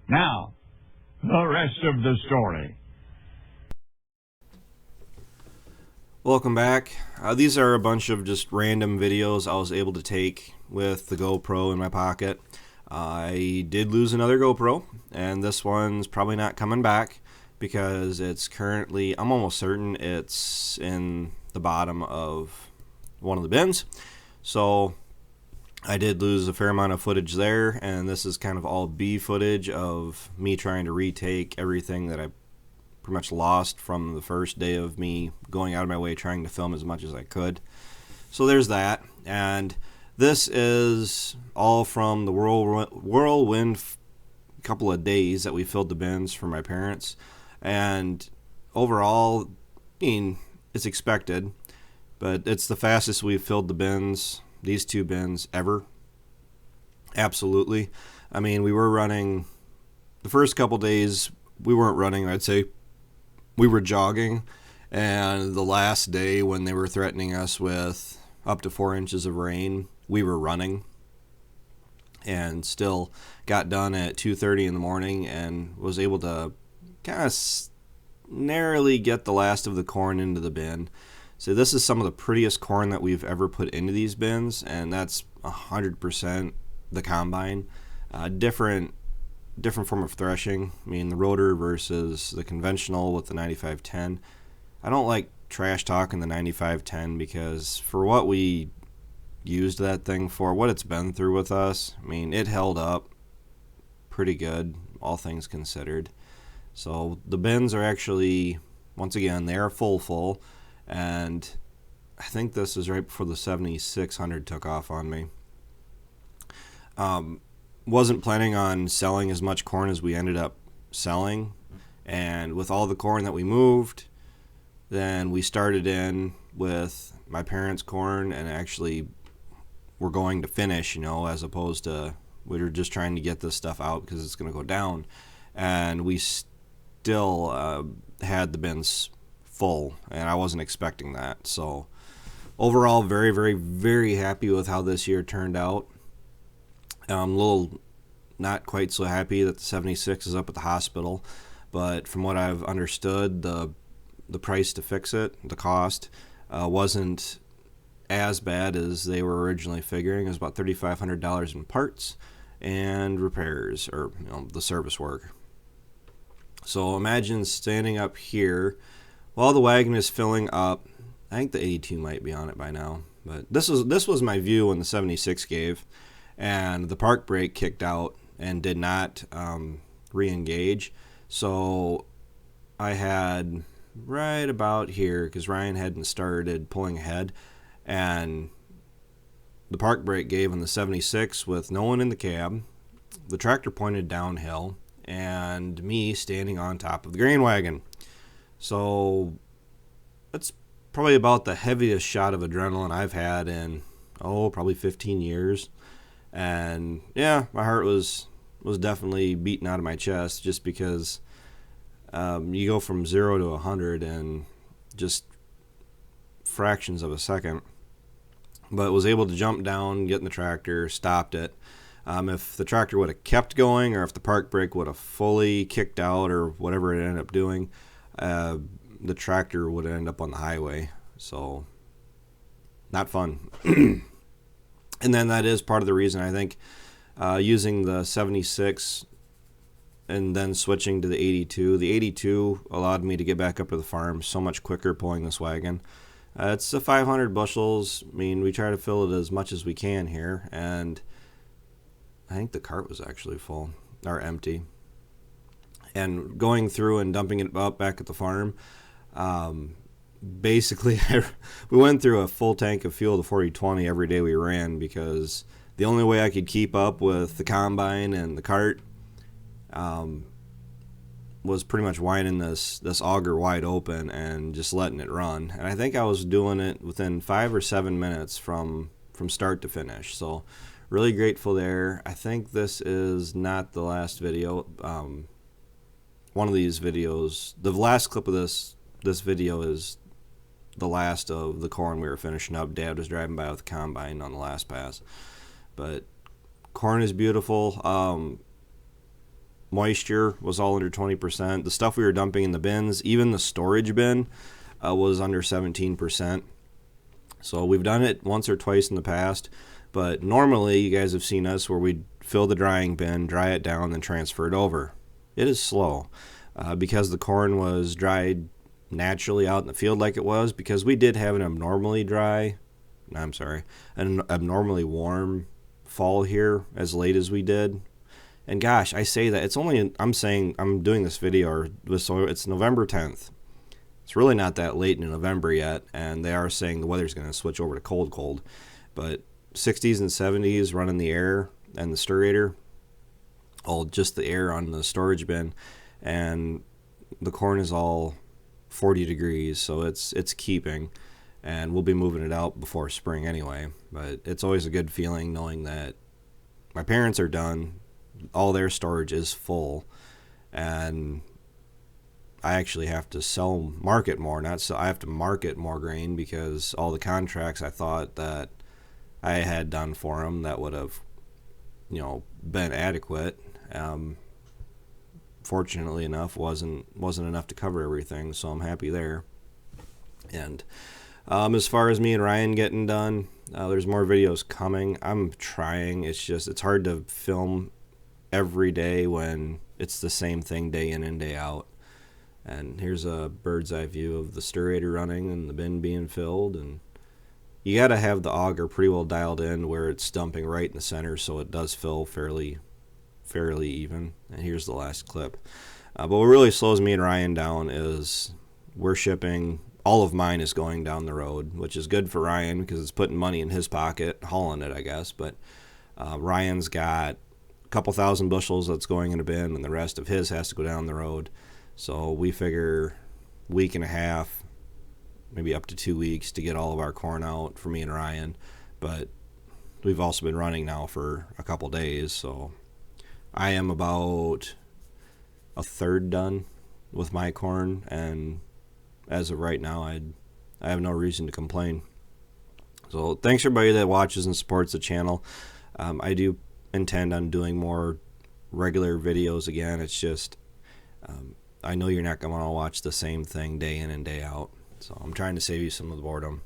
Now, the rest of the story. Welcome back. These are a bunch of just random videos I was able to take with the GoPro in my pocket. I did lose another GoPro, and this one's probably not coming back because it's currently, I'm almost certain it's in the bottom of one of the bins. So I did lose a fair amount of footage there, and this is kind of all B footage of me trying to retake everything that I pretty much lost from the first day of me going out of my way trying to film as much as I could. So there's that, and this is all from the whirlwind couple of days that we filled the bins for my parents. And overall, I mean, it's expected, but it's the fastest we've filled the bins, these two bins, ever. Absolutely. I mean, we were running, the first couple days, we weren't running, I'd say we were jogging. And the last day when they were threatening us with up to 4 inches of rain, we were running, and still got done at 2:30 in the morning and was able to kind of narrowly get the last of the corn into the bin. So this is some of the prettiest corn that we've ever put into these bins, and that's 100% the combine. Different form of threshing. I mean, the rotor versus the conventional with the 9510. I don't like trash talking the 9510 because for what we used that thing for, what it's been through with us, I mean, it held up pretty good, all things considered. So the bins are actually, once again, they are full, and I think this is right before the 7600 took off on me. Wasn't planning on selling as much corn as we ended up selling, and with all the corn that we moved, then we started in with my parents' corn, and actually we're going to finish, as opposed to we were just trying to get this stuff out because it's going to go down. And we still had the bins full, and I wasn't expecting that. So overall, very, very, very happy with how this year turned out. I'm a little not quite so happy that the 76 is up at the hospital, but from what I've understood, the price to fix it, the cost, wasn't as bad as they were originally figuring. It was about $3,500 in parts and repairs, or the service work. So imagine standing up here while the wagon is filling up. I think the 82 might be on it by now, but this was my view when the 76 gave, and the park brake kicked out and did not re-engage. So I had right about here, because Ryan hadn't started pulling ahead, and the park brake gave on the 76 with no one in the cab. The tractor pointed downhill, and me standing on top of the grain wagon. So that's probably about the heaviest shot of adrenaline I've had in, probably 15 years. And yeah, my heart was definitely beating out of my chest, just because you go from 0 to 100 in just fractions of a second. But was able to jump down, get in the tractor, stopped it. If the tractor would have kept going, or if the park brake would have fully kicked out, or whatever it ended up doing, the tractor would end up on the highway. So not fun. And then that is part of the reason, I think, using the 76 and then switching to the 82. The 82 allowed me to get back up to the farm so much quicker pulling this wagon. It's a 500 bushels. I mean, we try to fill it as much as we can here, and I think the cart was actually full, or empty. And going through and dumping it up back at the farm, basically we went through a full tank of fuel to 40/20 every day we ran, because the only way I could keep up with the combine and the cart was pretty much winding this auger wide open and just letting it run. And I think I was doing it within 5 or 7 minutes from start to finish. So really grateful there. I think this is not the last video. One of these videos, the last clip of this video is the last of the corn we were finishing up. Dad was driving by with the combine on the last pass. But corn is beautiful. moisture was all under 20%. The stuff we were dumping in the bins, even the storage bin, was under 17%. So we've done it once or twice in the past, but normally you guys have seen us where we fill the drying bin, dry it down, then transfer it over. It is slow because the corn was dried naturally out in the field like it was, because we did have an abnormally warm fall here as late as we did. And gosh, I say that it's only, I'm doing this video, so it's November 10th. It's really not that late in November yet, and they are saying the weather's going to switch over to cold. But 60s and 70s running the air and the stirrator, all just the air on the storage bin, and the corn is all 40 degrees, so it's keeping, and we'll be moving it out before spring anyway. But it's always a good feeling knowing that my parents are done, all their storage is full, and I actually have to market more, I have to market more grain, because all the contracts I thought that I had done for them that would have, been adequate, fortunately enough, wasn't enough to cover everything, so I'm happy there. And as far as me and Ryan getting done, there's more videos coming. I'm trying. It's hard to film every day when it's the same thing day in and day out. And here's a bird's eye view of the stirrator running and the bin being filled. And you got to have the auger pretty well dialed in where it's dumping right in the center, so it does fill fairly even. And here's the last clip. But what really slows me and Ryan down is we're shipping. All of mine is going down the road, which is good for Ryan because it's putting money in his pocket, hauling it, I guess. But Ryan's got a couple thousand bushels that's going in a bin, and the rest of his has to go down the road. So we figure week and a half, maybe up to 2 weeks to get all of our corn out for me and Ryan. But we've also been running now for a couple days, so I am about a third done with my corn, and as of right now, I have no reason to complain. So thanks everybody that watches and supports the channel. I do intend on doing more regular videos again. It's just I know you're not going to want to watch the same thing day in and day out, so I'm trying to save you some of the boredom.